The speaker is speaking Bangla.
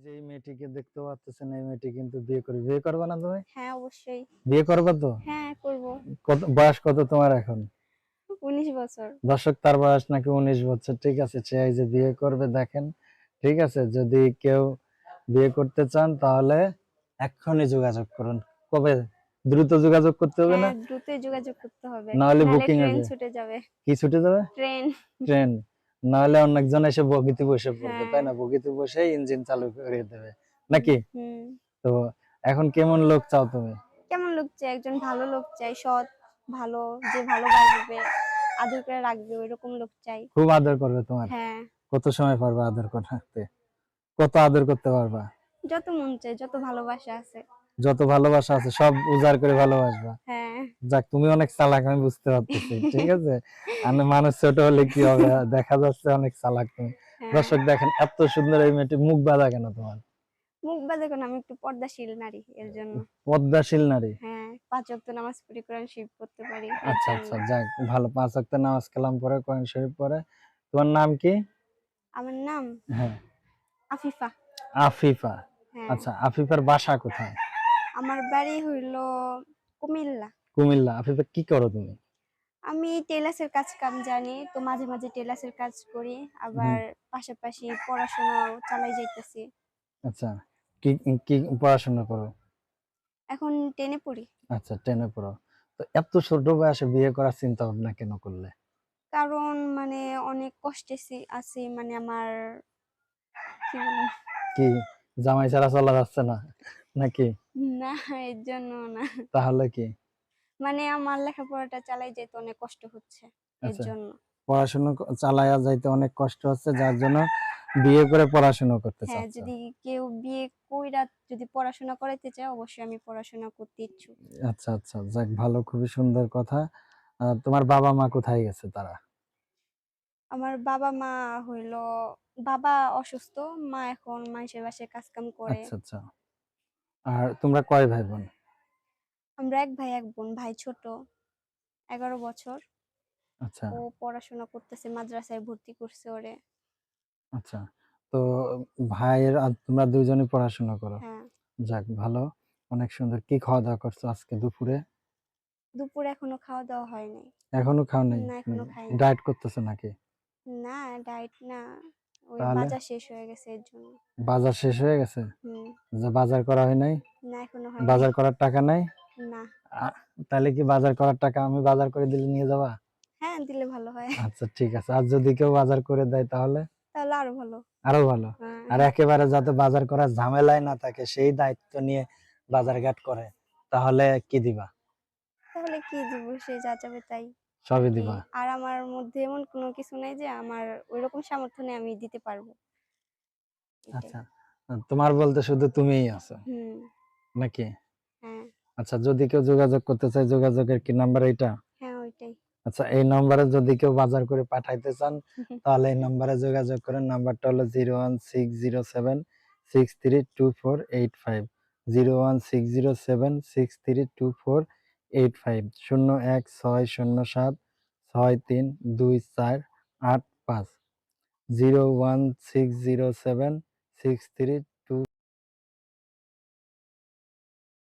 যে এই মেয়েটিকে দেখতে পাচ্ছেন, এই মেয়েটি কিন্তু বিয়ে করবে। বিয়ে করবে না তুমি? হ্যাঁ অবশ্যই। বিয়ে করবে তো? হ্যাঁ করব। কত বয়স, কত তোমার এখন? 19 বছর। দর্শক, তার বয়স নাকি 19 বছর। ঠিক আছে, সে এই যে বিয়ে করবে, দেখেন। ঠিক আছে, যদি কেউ বিয়ে করতে চান তাহলে এক্ষুনি যোগাযোগ করুন। কবে? দ্রুত যোগাযোগ করতে হবে না? হ্যাঁ দ্রুতই যোগাযোগ করতে হবে, নাহলে নাহলে বুকিং ট্রেন আছে। ছুটে যাবে। কি ছুটে যাবে? ট্রেন। ট্রেন। নাহলে অনেকজন এসে বগিতে বসে পড়বে, হ্যাঁ। তাই না? বগিতে বসে ইঞ্জিন চালু করে দেবে নাকি? হুম। তো এখন কেমন লোক চাও তুমি? কেমন লোক চাই? একজন ভালো লোক চাই, সৎ, ভালো, যে ভালোবাসবে, আদর করে রাখবে, ওইরকম লোক চাই। খুব আদর করবে তোমার? হ্যাঁ। কত সময় পারবা আদর করতে? কত আদর করতে পারবা? যত মন চাই, যত ভালোবাসা আছে। যত ভালোবাসা আছে সব উজাড় করে ভালোবাসবা? হ্যাঁ। যাক, তুমি অনেক চালাক, আমি বুঝতে পারতেছি। ঠিক আছে, আর মানুষ ছোট হলে কি হবে, দেখা যাচ্ছে অনেক চালাক তুমি। হ্যাঁ। দর্শক দেখেন, এত সুন্দর এই মেয়েটি, মুখ বাঁধা কেন তোমার? মুখ বাজে কেন? আমি একটু পর্দাশীল নারী, এর জন্য। পদ্মাশীল নারী? হ্যাঁ, 5 ওয়াক্ত নামাজ পড়ি, কোরআন শরীফ পড়তে পারি, এর আচ্ছা জন্য। আচ্ছা, যাক ভালো। 5 ওয়াক্ত নামাজ কালাম পড়ে, কোরআন শরীফ পড়ে। তোমার নাম কি? আমার নাম হ্যাঁ। আফিফা। আফিফা? হ্যাঁ। আচ্ছা, আফিফার বাসা কোথায়? আমার বাড়ি হইল কুমিল্লা। কুমিল্লা। আফিফা, কি করো তুমি? আমি টেলার্সের কাজ কাম জানি, তো মাঝে মাঝে টেলার্সের কাজ করি, আবার পাশাপাশি পড়াশোনাও চালাই যাইতেছি। আচ্ছা, কি কি পড়াশোনা করো? এখন 10-এ পড়ি। আচ্ছা, 10-এ পড়ো। তো এত ছোট বয়সে বিয়ে করার চিন্তা ভাবনা কেন করলে? কারণ মানে অনেক কষ্টে আছি, মানে আমার কি বলবো, কি, জামাই ছাড়া চলা যাচ্ছে না নাকি? না এর জন্য না, তাহলে কি? মানে আমার লেখাপড়াটা চালাই যেতে অনেক কষ্ট হচ্ছে, এর আচ্ছা, জন্য। পড়াশোনা চালায়া যাইতে অনেক কষ্ট হচ্ছে, যার জন্য বিয়ে করে পড়াশোনা করতে হ্যাঁ, চাচ্ছ। যদি কেউ বিয়ে কইরা যদি পড়াশোনা করাইতে চায়, অবশ্যই আমি পড়াশোনা করতে ইচ্ছুক। আচ্ছা আচ্ছা, যাক ভালো, খুবই সুন্দর কথা। তোমার বাবা মা কোথায় গেছে তারা? আমার বাবা মা হইল, বাবা অসুস্থ, মা এখন মানুষের বাসায় কাজ কাম করে। আচ্ছা আচ্ছা। আর তোমরা কয় ভাই বোন? আমরা এক ভাই এক বোন। ভাই ছোট, 11 বছর। আচ্ছা ও পড়াশোনা করতেছে, মাদ্রাসায় ভর্তি করছে ওরে। আচ্ছা। তো ভাইয়ের আর তোমরা দুইজনই পড়াশোনা করো? হ্যাঁ। যাক ভালো, অনেক সুন্দর। কি খাওয়া দাওয়া করছো আজকে দুপুরে? দুপুরে এখনো খাওয়া দাওয়া হয় নাই। এখনো খাও নাই? না এখনো খাইনি। ডায়েট করতেছো নাকি? না ডায়েট না, ওই তাহলে বাজার শেষ হয়ে গেছে এর জন্য। বাজার শেষ হয়ে গেছে? হুম। যে বাজার করা হয় নাই? না এখনো হয়নি। বাজার করার টাকা নাই? না। তাহলে কি বাজার করার টাকা আমি বাজার করে দিলে নিয়ে যাবা? হ্যাঁ দিলে ভালো হয়। আচ্ছা ঠিক আছে। আর যদি কেউ বাজার করে দেয় তাহলে? তাহলে আরো ভালো। আরো ভালো। হ্যাঁ। আর একেবারে যাতে বাজার করার ঝামেলায় না থাকে, সেই দায়িত্ব নিয়ে বাজার ঘাট করে, তাহলে কি দিবা? তাহলে কি দিব? সে যা চাবে তাই। আর সবই কি, দিবা? আর আমার মধ্যে এমন কোনো কিছু নাই যে আমার ওইরকম সামর্থ্য নেই আমি দিতে পারবো। এটাই। আচ্ছা, তোমার বলতে শুধু তুমিই আছো হুম। নাকি? হ্যাঁ। আচ্ছা, যদি কেউ যোগাযোগ করতে চায়, যোগাযোগের কি নাম্বার এইটা? হ্যাঁ ওইটাই। আচ্ছা, এই নম্বরে যদি কেউ বাজার করে পাঠাইতে চান, তাহলে এই নম্বরে যোগাযোগ করেন। নাম্বারটা হলো 01607632485, 01607632485, 01607632485, 0160763